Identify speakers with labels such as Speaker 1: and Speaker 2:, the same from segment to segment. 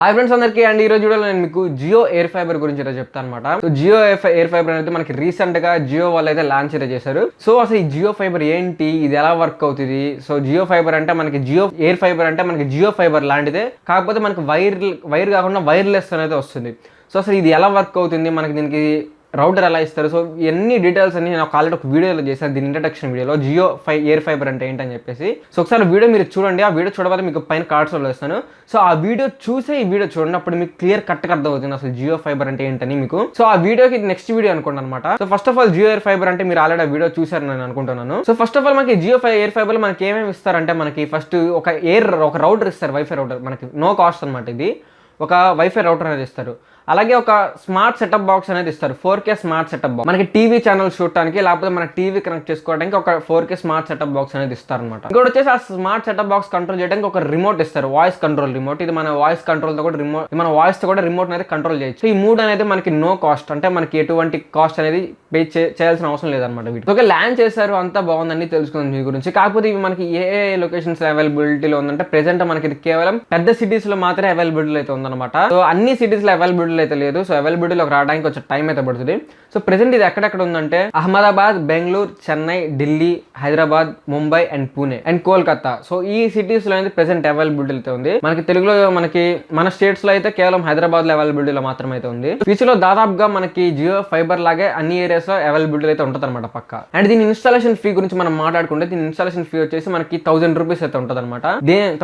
Speaker 1: Hi friends అందరికీ and ఈ రోజు వీడియోలో నేను మీకు జియో ఎయిర్ ఫైబర్ గురించి అయితే చెప్తాను అనమాట. సో జియో ఎయిర్ ఫైబర్ అనేది మనకి రీసెంట్ గా జియో వాళ్ళు అయితే లాంచ్ అయితే చేశారు. సో అసలు ఈ జియో ఫైబర్ ఏంటి, ఇది ఎలా వర్క్ అవుతుంది? సో జియో ఫైబర్ అంటే మనకి జియో ఎయిర్ ఫైబర్ అంటే మనకి జియో ఫైబర్ లాంటిదే, కాకపోతే మనకి వైర్ కాకుండా వైర్లెస్ అనేది వస్తుంది. సో అసలు ఇది ఎలా వర్క్ అవుతుంది, మనకి దీనికి రౌటర్ ఎలా ఇస్తారు, సో ఎన్ని డీటెయిల్స్ అన్ని నేను ఆల్రెడీ ఒక వీడియోలో చేశాను, దీని ఇంట్రడక్షన్ వీడియోలో జియో ఎయిర్ ఫైబర్ అంటే ఏంటని చెప్పేసి. సో ఒకసారి వీడియో మీరు చూడండి, ఆ వీడియో చూడబోతే మీకు పైన కార్డ్స్లో ఇస్తాను. సో ఆ వీడియో చూసే ఈ వీడియో చూడండి, అప్పుడు మీకు క్లియర్ కట్గా అర్థమవుతుంది అసలు జియో ఫైబర్ అంటే ఏంటని మీకు. సో ఆ వీడియోకి నెక్స్ట్ వీడియో అనుకోండి అనమాట. So first of all Jio air fiber అంటే మీరు ఆల్రెడీ ఆ వీడియో చూసారు నేను అనుకుంటున్నాను. సో ఫస్ట్ ఆఫ్ ఆల్ మనకి జియో ఎయిర్ ఫైబర్ మనకి ఏమేమి ఇస్తారంటే, మనకి ఫస్ట్ ఒక రౌటర్ ఇస్తారు, వైఫై రౌటర్, మనకి నో కాస్ట్ అనమాట. ఇది ఒక వైఫై రౌటర్ అనేది ఇస్తారు. అలాగే ఒక స్మార్ట్ సెటప్ బాక్స్ అనేది ఇస్తారు, 4K స్మార్ట్ సెటప్ బాక్స్. మనకి టీవీ ఛానల్స్ చూడడానికి, లేకపోతే మన టీవీ కనెక్ట్ చేసుకోవడానికి ఒక 4K స్మార్ట్ సెటప్ బాక్స్ అనేది ఇస్తారు అనమాట. ఇంకోటి వచ్చేసి ఆ స్మార్ట్ సెటప్ బాక్స్ కంట్రోల్ చేయడానికి ఒక రిమోట్ ఇస్తారు, వాయిస్ కంట్రోల్ రిమోట్. ఇది మన వాయిస్ కంట్రోల్ తో కూడా మన వాయిస్ తో కూడా రిమోట్ అనేది కంట్రోల్ చేయొచ్చు. ఈ మూడు అనేది మనకి నో కాస్ట్, అంటే మనకి ఎటువంటి కాస్ట్ అనేది పే చేయాల్సిన అవసరం లేదనమాట. వీటి ఓకే ల్యాండ్ చేశారు, అంతా బాగుందని తెలుసుకుందాం మీ గురించి. కాకపోతే ఇవి మనకి ఏ లొకేషన్స్ అవైలబిలిటీలో ఉందంటే, ప్రెసెంట్ మనకి ఇది కేవలం పెద్ద సిటీస్ లో మాత్రమే అవైలబిలిటీ అయితే ఉందన్నమాట. సో అన్ని సిటీస్ లో అవైలబిలిటీ అయితే లేదు. సో అవైలబిలిటీలోకి రావడానికి కొంచెం టైం అయితే పడుతుంది. సో ప్రెసెంట్ ఇది ఎక్కడెక్కడ ఉందంటే, Ahmedabad, Bengaluru, Chennai, Delhi, Hyderabad, Mumbai and Pune and Kolkata. So ఈ సిటీస్ లో అయితే ప్రెసెంట్ అవైలబిలిటీ అయితే ఉంది. మనకి తెలుగులో మన స్టేట్స్ లో అయితే కేవలం హైదరాబాద్ లో అవైలబిలిటీలో మాత్రమే అయితే ఉంది. ఫ్యూచర్ లో దాదాపుగా మనకి జియో ఫైబర్ లాగే అన్ని ఏరియాస్ లో అవైలబిలిటీ అయితే ఉంటుంది అనమాట పక్క. అండ్ దీని ఇన్స్టాలేషన్ ఫీ గురించి మనం మాట్లాడుకుంటే, దీని ఇన్స్టాలేషన్ ఫీ వచ్చేసి మనకి 1000 రూపీస్ అయితే ఉంటుంది అనమాట.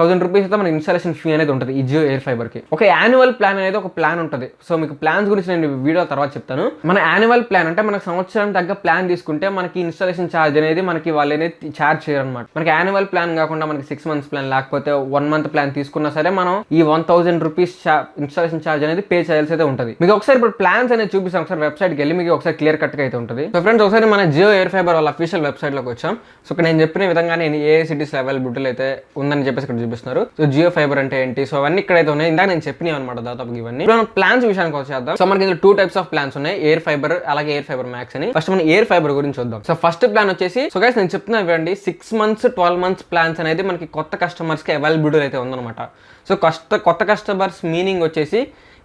Speaker 1: 1000 రూపీస్ అయితే మన ఇన్స్టాలేషన్ ఫీ అనేది ఉంటుంది ఈ జియో ఎయిర్ ఫైబర్ కి. ఒక యాన్యువల్ ప్లాన్ అనేది ఒక ప్లాన్ ఉంటుంది. సో మీకు ప్లాన్స్ గురించి నేను వీడియో తర్వాత చెప్తాను. మన యాన్యువల్ ప్లాన్ అంటే మనకు సంవత్సరం తగ్గ ప్లాన్ తీసుకుంటే మనకి ఇన్స్టాలేషన్ ఛార్జ్ అనేది మనకి వాళ్ళు అనేది ఛార్జ్ చేయరు అనమాట. మనకి యాన్యువల్ ప్లాన్ కాకుండా మనకి 6 months ప్లాన్ లేకపోతే 1 month ప్లాన్ తీసుకున్నా సరే మనం ఈ 1000 రూపీస్ ఇన్స్టాలేషన్ ఛార్జ్ అనేది పే చేయాల్సి అయితే ఉంటుంది. మీకు ఒకసారి ఇప్పుడు ప్లాన్స్ అనేది చూపిస్తాం, ఒకసారి వెబ్సైట్కి వెళ్ళి మీకు ఒకసారి క్లియర్ కట్ గా అయితే ఉంటుంది. సో ఫ్రెండ్స్ ఒకసారి మన జియో ఎయిర్ ఫైబర్ వాళ్ళ అఫీషియల్ వెబ్సైట్ లోకి వచ్చాం. సో ఇక్కడ నేను చెప్పిన విధంగా నేను ఏ సిటీస్ అవైలబిలిటీ అయితే ఉందని చెప్పేసి ఇక్కడ చూపిస్తున్నారు. సో జియో ఫైబర్ అంటే ఏంటి, సో అవన్నీ ఇక్కడైతే ఉన్నాయి. ఇందాక నేను చెప్పినవి అనమాట దాదాపు ఇవన్నీ. మనం ప్లాన్స్ విషయానికి వచ్చేద్దాం. సో మనకి 2 types ఆఫ్ ప్లాన్స్ ఉన్నాయి, ఎయిర్ ఫైబర్ అలాగే ఎయిర్ ఫైబర్ మ్యాక్స్ అని. ఫస్ట్ మనం ఎయిర్ ఫైబర్ గురించి చూద్దాం. సో ఫస్ట్ ప్లాన్ వచ్చేసి, సో గైస్ నేను చెప్తున్నా ఇవ్వండి, 6 months 12 months ప్లాన్స్ అనేది మనకి కొత్త కస్టమర్స్ కి అవైలబిలిటీ అయితే ఉందన్నమాట. సో కొత్త కస్టమర్స్ మీనింగ్ వచ్చేసి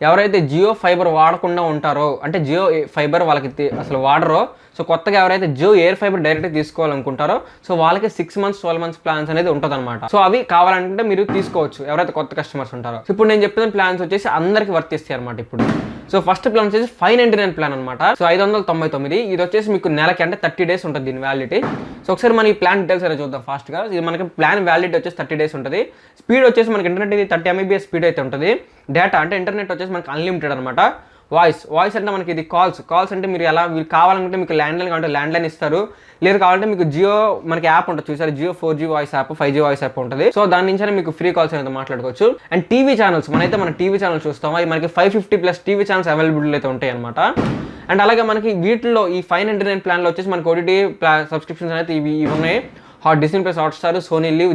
Speaker 1: ఎవరైతే జియో ఫైబర్ వాడకుండా ఉంటారో, అంటే జియో ఫైబర్ వాళ్ళకి అసలు వాడరో, సో కొత్తగా ఎవరైతే జియో ఎయిర్ ఫైబర్ డైరెక్ట్ తీసుకోవాలనుకుంటారో, సో వాళ్ళకి 6 months 12 months ప్లాన్స్ అనేది ఉంటుంది అనమాట. సో అవి కావాలంటే మీరు తీసుకోవచ్చు ఎవరైతే కొత్త కస్టమర్స్ ఉంటారో. ఇప్పుడు నేను చెప్పిన ప్లాన్స్ వచ్చేసి అందరికి వర్తిస్తాయి అనమాట ఇప్పుడు. సో ఫస్ట్ ప్లాన్ వచ్చేసి 599 ప్లాన్ అనమాట. సో 599. ఇది వచ్చేసి మీకు నెలకి అంటే 30 days ఉంటుంది దీని వ్యాలిడిటీ. సో ఒకసారి మన ఈ ప్లాన్ డీటెయిల్స్ అయితే చూద్దాం ఫాస్ట్ గా. ఇది మనకి ప్లాన్ వ్యాలిడిటీ వచ్చేసి 30 days ఉంటుంది. స్పీడ్ వచ్చేసి మనకి ఇంటర్నెట్ ఇది 30 Mbps స్పీడ్ అయితే ఉంటుంది. డేటా అంటే ఇంటర్నెట్ వచ్చేసి మనకి అన్లిమిటెడ్ అనమాట. వాయిస్ అంటే మనకి ఇది కాల్స్ అంటే మీరు ఎలా కావాలంటే మీకు ల్యాండ్లైన్ కావాలంటే ల్యాండ్లైన్ ఇస్తారు, లేదు కావాలంటే మీకు జియో మనకి యాప్ ఉంటుంది చూసారు, Jio 4G voice app, 5G voice app ఉంటుంది. సో దాని నుంచి మీకు ఫ్రీ కాల్స్ అనేది మాట్లాడుకోవచ్చు. అండ్ టీవీ ఛానల్స్, మన టీవీ ఛానల్స్ చూస్తాం, అవి మనకి 550+ టీవీ ఛానల్స్ అవైలబిలిటీ అయితే ఉంటాయి అనమాట. అండ్ అలాగే మనకి వీటిలో ఈ 599 ప్లాన్లో వచ్చేసి మనకి OTT సబ్స్క్రిప్షన్స్ అయితే ఇవి ఉన్నాయి. Disney plus Hotstar, Sony Liv,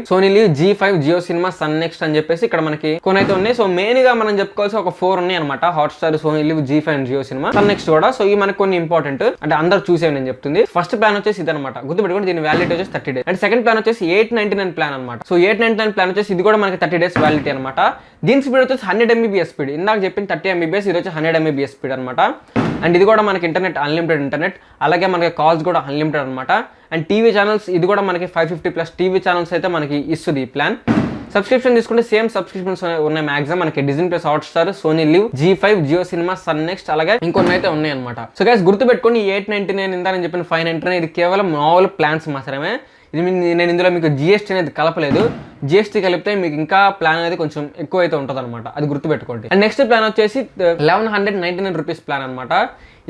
Speaker 1: Sony Liv, G5, Jio Cinema, Sun Next అని చెప్పేసి ఇక్కడ మనకి కొన్ని అయితే ఉన్నాయి. సో మెయిన్ గా మనం చెప్పుకోవాల్సి ఒక 4 ఉన్నాయి అనమాట, Hotstar, Sony Liv, G5 and Jio Cinema, Sun Next కూడా. సో ఇవి మనకి కొన్ని ఇంపార్టెంట్, అంటే అందరు చూసేవి నేను చెప్తుంది. ఫస్ట్ ప్లాన్ వచ్చేసి ఇది అనమాట, గుర్తుపెట్టుకోండి. దీని వ్యాలిడిటీ వచ్చేసి 30 days. అండ్ సెకండ్ ప్లాన్ వచ్చేసి 899 ప్లాన్ అనమాట. సో 899 ప్లాన్ వచ్చేసి ఇది కూడా మనకి 30 days వ్యాలిడిటీ అనమాట. దీని స్పీడ్ వచ్చేసి 100 Mbps స్పీడ్. ఇందాక చెప్పింది 30 Mbps, ఇది వచ్చి 100 Mbps స్పీడ్ అనమాట. అండ్ ఇది కూడా మనకి ఇంటర్నెట్ అన్లిమిటెడ్ ఇంటర్నెట్, అలాగే మనకి కాల్స్ కూడా అన్లిమిటెడ్ అనమాట. అండ్ టీవీ ఛానల్స్ ఇది కూడా మనకి 550+ టీవీ ఛానల్స్ అయితే మనకి ఇస్తుంది ఈ ప్లాన్. సబ్స్క్రిప్షన్ తీసుకుంటే సేమ్ సబ్స్క్రిప్షన్స్ ఉన్నాయి మాక్సిమం. మనకి Disney plus Hotstar, Sony Liv, G5, Jio Cinema, Sun Next అలాగే ఇంకొన్ని అయితే ఉన్నాయి అనమాట. సో గైస్ గుర్తుపెట్టుకోండి, 899 ఇందా నేను చెప్పిన 599 ఇది కేవలం మామూలు ప్లాన్స్ మాత్రమే. ఇది నేను ఇందులో మీకు GST అనేది కలపలేదు. GST కలిపితే మీకు ఇంకా ప్లాన్ అనేది కొంచెం ఎక్కువ అయితే ఉంటుంది అనమాట, అది గుర్తుపెట్టుకోండి. అండ్ నెక్స్ట్ ప్లాన్ వచ్చేసి 1199 రూపీస్ ప్లాన్ అనమాట.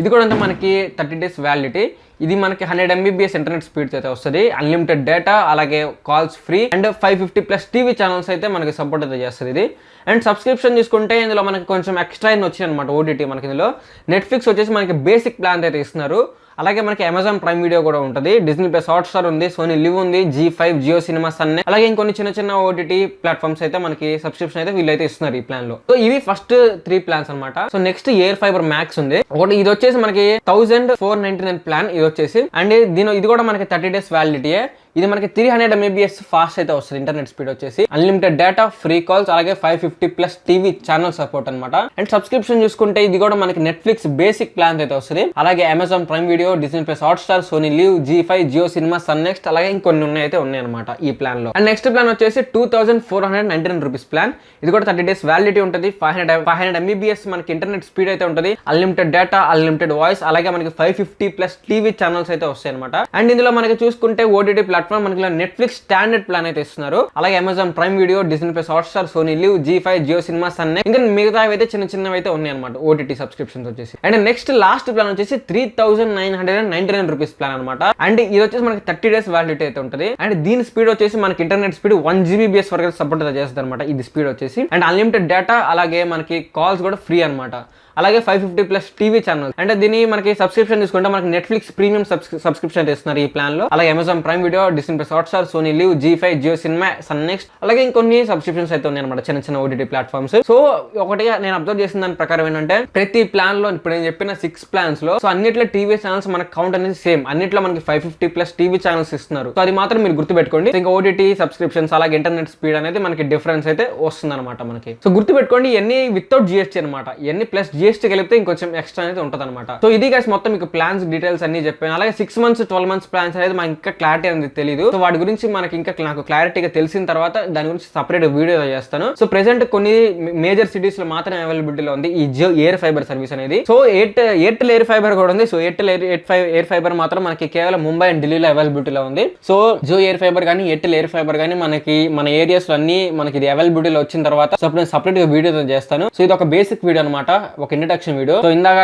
Speaker 1: ఇది కూడా అంటే మనకి 30 days వ్యాలిడిటీ. ఇది మనకి 100 Mbps ఇంటర్నెట్ స్పీడ్స్ అయితే వస్తుంది, అన్లిమిటెడ్ డేటా, అలాగే calls free, and 550+ TV channels అయితే మనకి సపోర్ట్ అయితే చేస్తుంది ఇది. అండ్ సబ్స్క్రిప్షన్ తీసుకుంటే ఇందులో మనకి కొంచెం ఎక్స్ట్రా వచ్చింది అనమాట OTT. మనకి ఇందులో నెట్ఫ్లిక్స్ వచ్చేసి మనకి బేసిక్ ప్లాన్ అయితే ఇస్తున్నారు. అలాగే మనకి అమెజాన్ ప్రైమ్ వీడియో కూడా ఉంటుంది, డిస్నీ ప్లస్ హాట్స్టార్ ఉంది, సోనీ లివ్ ఉంది, G5, జియో సినిమా, సన్, అలాగే ఇంకొన్ని చిన్న OTT ప్లాట్ఫామ్స్ అయితే మనకి సబ్స్క్రిప్షన్ అయితే వీళ్ళైతే ఇస్తున్నారు ఈ ప్లాన్ లో. సో ఇవి ఫస్ట్ 3 ప్లాన్స్ అనమాట. So next air fibre max ఉంది ఒకటి, ఇది వచ్చేసి మనకి 1499 ప్లాన్ ఇది వచ్చేసి. అండ్ ఇది కూడా మనకి 30 days వ్యాలిడిటీ. ఇది మనకి 300 MBPS ఫాస్ట్ అయితే వస్తుంది ఇంటర్నెట్ స్పీడ్ వచ్చేసి, అన్లిమిటెడ్ డేటా, ఫ్రీ కాల్స్, అలాగే 550+ టీవీ ఛానల్ సపోర్ట్ అనమాట. అండ్ సబ్స్క్రిప్షన్ చూసుకుంటే ఇది కూడా మనకి నెట్ఫ్లిక్స్ బేసిక్ ప్లాన్ అయితే వస్తుంది, అలాగే Amazon Prime Video, Disney plus+ Hotstar, Sony Liv, G5, Jio Cinema, Sun Next, అలాగే ఇంకొన్ని ఉన్నాయి అనమాట ఈ ప్లాన్ లో. అండ్ నెక్స్ట్ ప్లాన్ వచ్చేసి 2499 రూపీస్ ప్లాన్. ఇది కూడా 30 days వ్యాలిడిటీ ఉంటుంది, 500 MBPS మనకి ఇంటర్నెట్ స్పీడ్ అయితే ఉంటుంది, అన్లిమిటెడ్ డేటా, అన్లిమిటెడ్ వాయిస్, అలాగే మనకి 550+ టీవీ ఛానల్స్ అయితే వస్తాయి అనమాట. అండ్ ఇందులో మనకి చూసుకుంటే ఓటీటీ ప్లాట్ఫామ్ మనకి నెట్ఫ్లిక్స్ స్టాండర్డ్ ప్లాన్ అయితే ఇస్తున్నారు, అలాగే Amazon Prime Video, Disney plus+ Hotstar, Sony Liv, G5, Jio Cinema, Sun Next, ఇంకా మిగతా అయితే చిన్నవి అయితే ఉన్నాయి అనమాట ఓటీటీ సబ్స్క్రిప్షన్స్ వచ్చేసి. అండ్ నెక్స్ట్ లాస్ట్ ప్లాన్ వచ్చేసి 3999 రూపీస్ ప్లాన్ అనమాట. అండ్ ఇది వచ్చేసి మనకి 30 days వ్యాలిడిటీ అయితే ఉంటుంది. అండ్ దీని స్పీడ్ వచ్చేసి మనకి ఇంటర్నెట్ స్పీడ్ 1 GBps వరకు సపోర్ట్ చేస్తుంది అనమాట ఇది స్పీడ్ వచ్చేసి. అండ్ అన్లిమిటెడ్ డేటా, అలాగే మనకి కాల్స్ కూడా ఫ్రీ అనమాట, అలాగే 550+ టీవీ ఛానల్. అంటే దీని మనకి సబ్స్క్రిప్షన్ తీసుకుంటే మనకి నెట్ఫ్లిక్స్ ప్రీమియం సబ్స్క్రిప్షన్ ఇస్తున్నారు ఈ ప్లాన్ లో, అలాగే Amazon Prime Video, Disney plus+ Hotstar, Sony Liv, G5, Jio Cinema, Sun Next, అలాగే ఇంకొన్ని సబ్స్క్రిప్షన్స్ అయితే ఉన్నాయి అనమాట చిన్న ఓటీటీ ప్లాట్ఫామ్స్. సో ఒకటి నేను అబ్జర్వ్ చేసిన దాని ప్రకారం ఏంటంటే ప్రతి ప్లాన్ లో ఇప్పుడు నేను చెప్పిన 6 ప్లాన్స్ లో సో అన్నిట్లో టీవీ ఛానల్స్ మనకి కౌంట్ అనేది సేమ్, అన్నిట్లో మనకి 550+ టీవీ ఛానల్స్ ఇస్తున్నారు. సో అది మాత్రం మీరు గుర్తుపెట్టుకోండి. ఇంకా ఓటీటీ సబ్స్క్రిప్షన్స్ అలాగే ఇంటర్నెట్ స్పీడ్ అనేది మనకి డిఫరెన్స్ అయితే వస్తుంది అనమాట మనకి. సో గుర్తుపెట్టుకోండి ఇవన్నీ వితౌట్ GST అనమాట, ఇవన్నీ ప్లస్ GST కలిపితే ఇంకొంచెం ఎక్స్ట్రా అనేది ఉంటుంది అనమాట. సో ఇది గైస్ మొత్తం మీకు ప్లాన్స్ డీటెయిల్స్ అన్ని చెప్పాను. అలాగే 6 months 12 months ప్లాన్స్ అనేది మనకి ఇంకా క్లారిటీ అనేది తెలియదు. సో వాటి గురించి మనకి ఇంకా నాకు క్లారిటీగా తెలిసిన తర్వాత దాని గురించి సపరేట్ వీడియో చేస్తాను. సో ప్రెసెంట్ కొన్ని మేజర్ సిటీస్ లో మాత్రమే అవైలబిలిటీలో ఉంది ఈ జియో ఎయిర్ ఫైబర్ సర్వీస్ అనేది. సో ఎయిర్టెల్ ఎయిర్ ఫైబర్ కూడా ఉంది. సో ఎయిర్టెల్ ఎయిర్ ఫైబర్ మాత్రం మనకి కేవలం ముంబై అండ్ ఢిల్లీలో అవైలబిలిటీలో ఉంది. సో జియో ఎయిర్ ఫైబర్ కానీ ఎయిర్టెల్ ఎయిర్ ఫైబర్ కానీ మనకి మన ఏరియాస్ లో అన్ని మనకి ఇది అవైలబిలిటీలో వచ్చిన తర్వాత సో నేను సపరేట్ గా వీడియో చేస్తాను. సో ఇది ఒక బేసిక్ వీడియో అనమాట, ఒక ఇంట్రడక్షన్ వీడియో. సో ఇందాక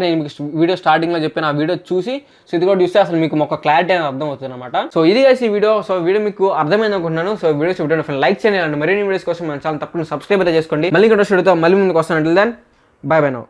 Speaker 1: నేను మీకు వీడియో స్టార్టింగ్ లో చెప్పిన ఆ వీడియో చూసి సో ఇది కూడా చూస్తే అసలు మీకు ఒక క్లారిటీ అనేది అర్థం అవుతుంది అనమాట. సో ఇది గైస్ ఈ వీడియో. సో వీడియో మీకు అర్థమైంది అనుకుంటున్నాను. సో వీడియోస్ లైక్ చేయండి, మరిన్ని వీడియోస్ కోసం మన ఛానల్ తప్పకుండా సబ్స్క్రైబ్ అయితే చేసుకోండి. మళ్ళీ ఇంకొక వీడియోతో మళ్ళీ ముందుకు వస్తాను. Until then bye bye now.